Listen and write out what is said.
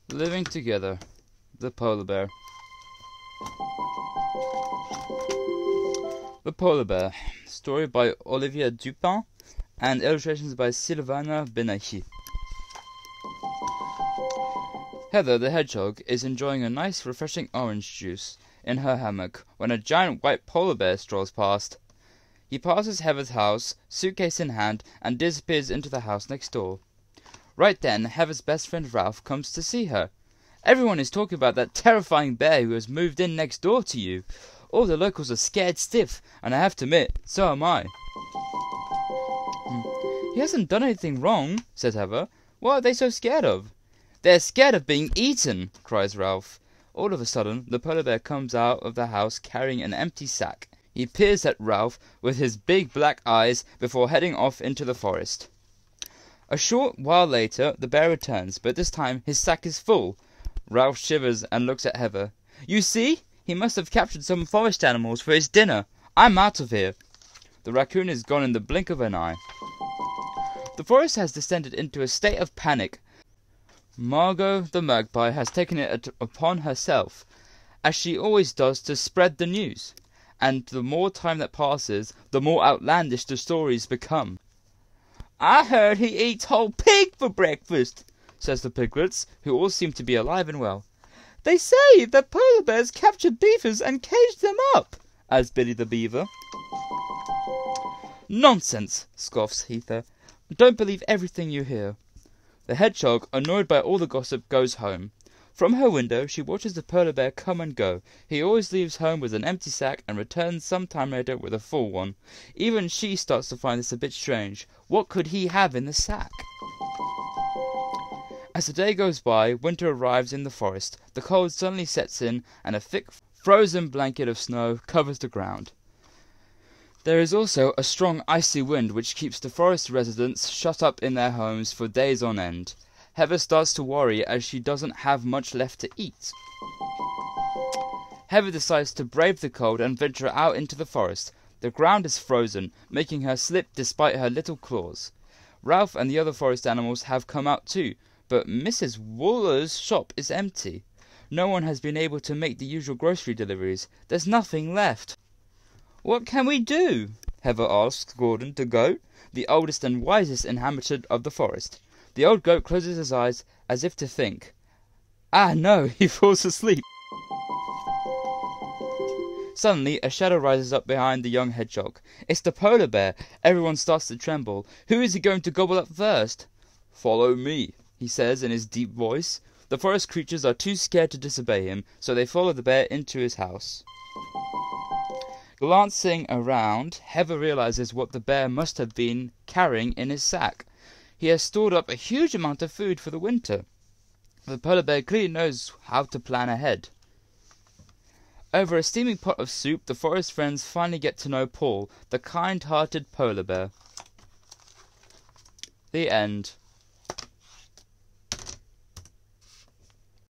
Living together. The Polar Bear. The Polar Bear. Story by Olivier Dupin and illustrations by Silvana Benahi. Heather the Hedgehog is enjoying a nice refreshing orange juice in her hammock when a giant white polar bear strolls past. He passes Heather's house, suitcase in hand, and disappears into the house next door. Right then, Heather's best friend Ralph comes to see her. Everyone is talking about that terrifying bear who has moved in next door to you. All the locals are scared stiff, and I have to admit, so am I. He hasn't done anything wrong, says Heather. What are they so scared of? They're scared of being eaten, cries Ralph. All of a sudden, the polar bear comes out of the house carrying an empty sack. He peers at Ralph with his big black eyes before heading off into the forest. A short while later, the bear returns, but this time his sack is full. Ralph shivers and looks at Heather. You see? He must have captured some forest animals for his dinner. I'm out of here. The raccoon is gone in the blink of an eye. The forest has descended into a state of panic. Margot the magpie has taken it upon herself, as she always does, to spread the news. And the more time that passes, the more outlandish the stories become. I heard he eats whole pig for breakfast, says the piglets, who all seem to be alive and well. They say that polar bears captured beavers and caged them up, adds Billy the beaver. Nonsense, scoffs Heather. Don't believe everything you hear. The hedgehog, annoyed by all the gossip, goes home. From her window, she watches the polar bear come and go. He always leaves home with an empty sack and returns some time later with a full one. Even she starts to find this a bit strange. What could he have in the sack? As the day goes by, winter arrives in the forest. The cold suddenly sets in, and a thick, frozen blanket of snow covers the ground. There is also a strong icy wind which keeps the forest residents shut up in their homes for days on end. Heather starts to worry as she doesn't have much left to eat. Heather decides to brave the cold and venture out into the forest. The ground is frozen, making her slip despite her little claws. Ralph and the other forest animals have come out too, but Mrs. Wooler's shop is empty. No one has been able to make the usual grocery deliveries. There's nothing left. What can we do? Heather asks Gordon the goat, the oldest and wisest inhabitant of the forest. The old goat closes his eyes as if to think. Ah, no, he falls asleep. Suddenly, a shadow rises up behind the young hedgehog. It's the polar bear. Everyone starts to tremble. Who is he going to gobble up first? Follow me, he says in his deep voice. The forest creatures are too scared to disobey him, so they follow the bear into his house. Glancing around, Heather realizes what the bear must have been carrying in his sack. He has stored up a huge amount of food for the winter. The polar bear clearly knows how to plan ahead. Over a steaming pot of soup, the forest friends finally get to know Paul, the kind-hearted polar bear. The end.